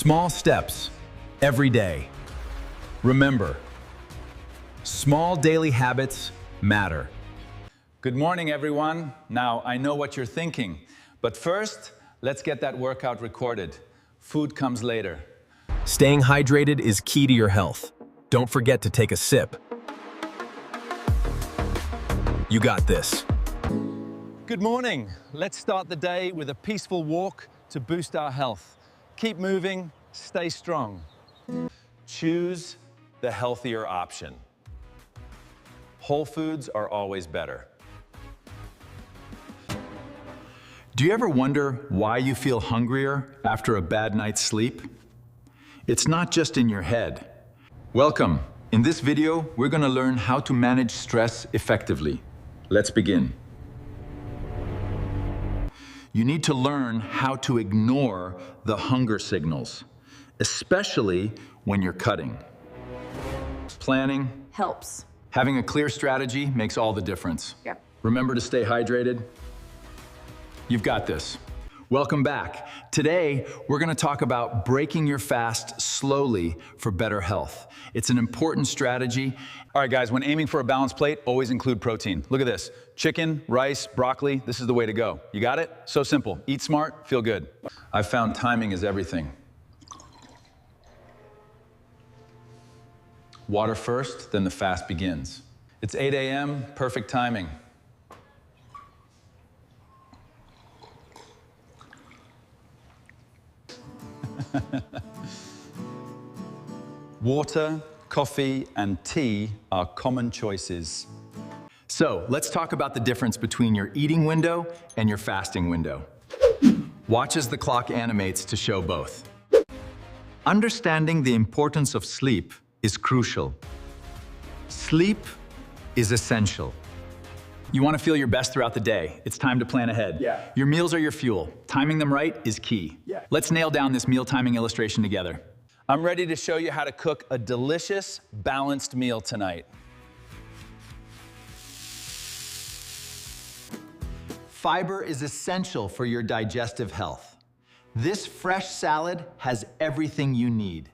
Small steps every day. Remember, small daily habits matter. Good morning, everyone. Now, I know what you're thinking, but first, let's get that workout recorded. Food comes later. Staying hydrated is key to your health. Don't forget to take a sip. You got this. Good morning. Let's start the day with a peaceful walk to boost our health. Keep moving, stay strong. Choose the healthier option. Whole foods are always better. Do you ever wonder why you feel hungrier after a bad night's sleep? It's not just in your head. Welcome. In this video, we're going to learn how to manage stress effectively. Let's begin. You need to learn how to ignore the hunger signals, especially when you're cutting. Planning helps. Having a clear strategy makes all the difference. Yep. Remember to stay hydrated. You've got this. Welcome back. Today, we're going to talk about breaking your fast slowly for better health. It's an important strategy. All right, guys, when aiming for a balanced plate, always include protein. Look at this. Chicken, rice, broccoli, this is the way to go. You got it? So simple. Eat smart, feel good. I've found timing is everything. Water first, then the fast begins. It's 8 a.m., perfect timing. Water, coffee, and tea are common choices. So let's talk about the difference between your eating window and your fasting window. Watch as the clock animates to show both. Understanding the importance of sleep is crucial. Sleep is essential. You want to feel your best throughout the day. It's time to plan ahead. Yeah. Your meals are your fuel. Timing them right is key. Yeah. Let's nail down this meal timing illustration together. I'm ready to show you how to cook a delicious, balanced meal tonight. Fiber is essential for your digestive health. This fresh salad has everything you need.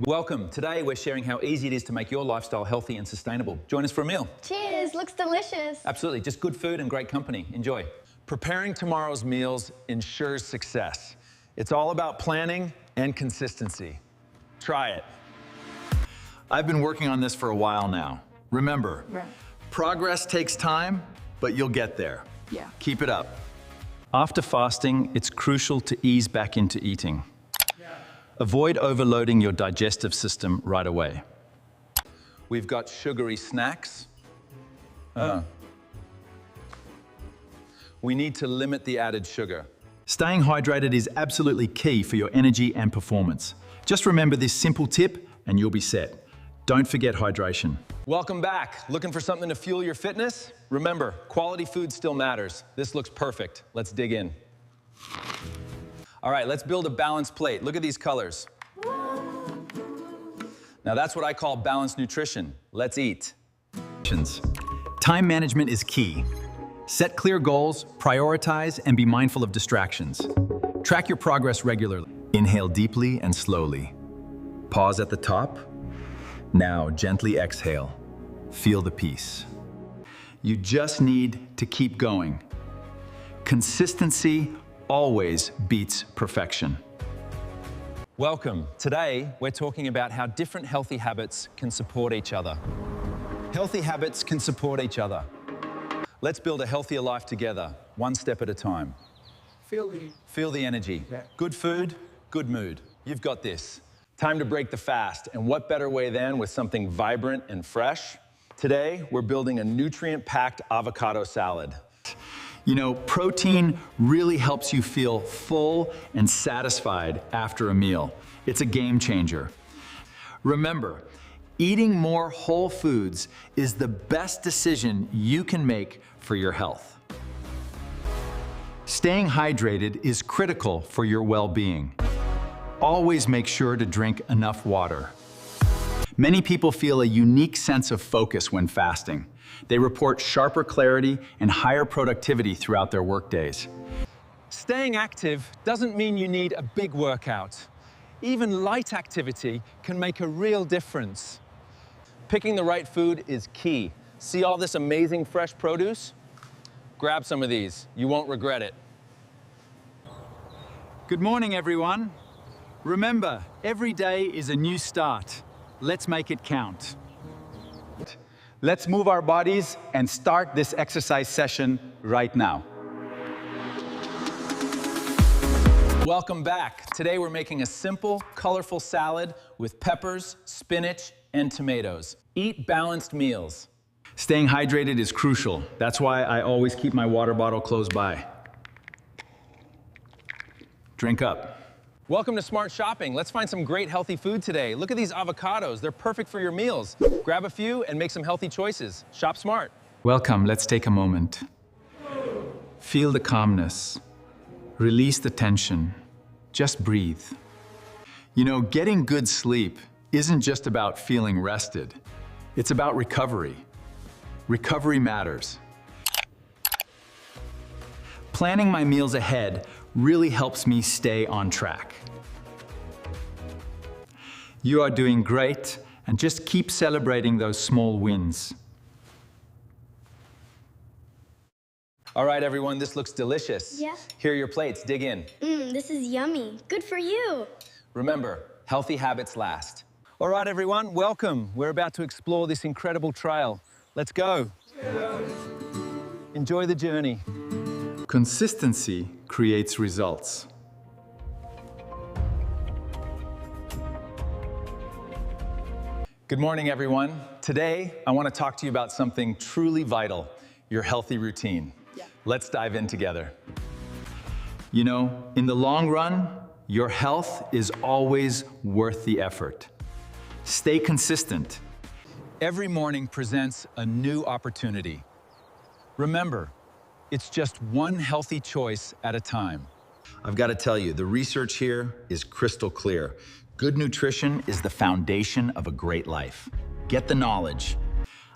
Welcome. Today we're sharing how easy it is to make your lifestyle healthy and sustainable. Join us for a meal. Cheers, looks delicious. Absolutely, just good food and great company. Enjoy. Preparing tomorrow's meals ensures success. It's all about planning and consistency. Try it. I've been working on this for a while now. Remember, progress takes time, but you'll get there. Yeah. Keep it up. After fasting, it's crucial to ease back into eating. Avoid overloading your digestive system right away. We've got sugary snacks. We need to limit the added sugar. Staying hydrated is absolutely key for your energy and performance. Just remember this simple tip and you'll be set. Don't forget hydration. Welcome back. Looking for something to fuel your fitness? Remember, quality food still matters. This looks perfect. Let's dig in. All right, let's build a balanced plate. Look at these colors. Now that's what I call balanced nutrition. Let's eat. Time management is key. Set clear goals, prioritize, and be mindful of distractions. Track your progress regularly. Inhale deeply and slowly. Pause at the top. Now gently exhale. Feel the peace. You just need to keep going. Consistency always beats perfection. Welcome. Today, we're talking about how different healthy habits can support each other. Healthy habits can support each other. Let's build a healthier life together, one step at a time. Feel the energy. Yeah. Good food, good mood. You've got this. Time to break the fast, and what better way than with something vibrant and fresh? Today, we're building a nutrient-packed avocado salad. You know, protein really helps you feel full and satisfied after a meal. It's a game changer. Remember, eating more whole foods is the best decision you can make for your health. Staying hydrated is critical for your well-being. Always make sure to drink enough water. Many people feel a unique sense of focus when fasting. They report sharper clarity and higher productivity throughout their workdays. Staying active doesn't mean you need a big workout. Even light activity can make a real difference. Picking the right food is key. See all this amazing fresh produce? Grab some of these. You won't regret it. Good morning, everyone. Remember, every day is a new start. Let's make it count. Let's move our bodies and start this exercise session right now. Welcome back. Today we're making a simple, colorful salad with peppers, spinach, and tomatoes. Eat balanced meals. Staying hydrated is crucial. That's why I always keep my water bottle close by. Drink up. Welcome to Smart Shopping. Let's find some great healthy food today. Look at these avocados. They're perfect for your meals. Grab a few and make some healthy choices. Shop smart. Welcome. Let's take a moment. Feel the calmness. Release the tension. Just breathe. You know, getting good sleep isn't just about feeling rested. It's about recovery. Recovery matters. Planning my meals ahead really helps me stay on track. You are doing great, and just keep celebrating those small wins. All right, everyone, this looks delicious. Yeah. Here are your plates. Dig in. This is yummy. Good for you. Remember, healthy habits last. All right, everyone, welcome. We're about to explore this incredible trail. Let's go. Enjoy the journey. Consistency creates results. Good morning, everyone. Today, I want to talk to you about something truly vital, your healthy routine. Let's dive in together. You know, in the long run, your health is always worth the effort. Stay consistent. Every morning presents a new opportunity. Remember, it's just one healthy choice at a time. I've got to tell you, the research here is crystal clear. Good nutrition is the foundation of a great life. Get the knowledge.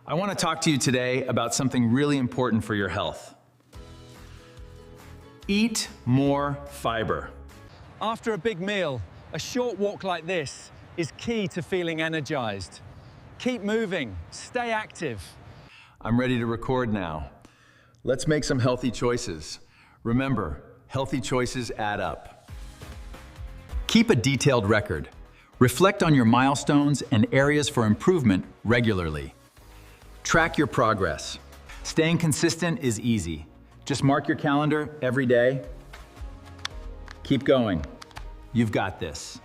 I want to talk to you today about something really important for your health. Eat more fiber. After a big meal, a short walk like this is key to feeling energized. Keep moving, stay active. I'm ready to record now. Let's make some healthy choices. Remember, healthy choices add up. Keep a detailed record. Reflect on your milestones and areas for improvement regularly. Track your progress. Staying consistent is easy. Just mark your calendar every day. Keep going. You've got this.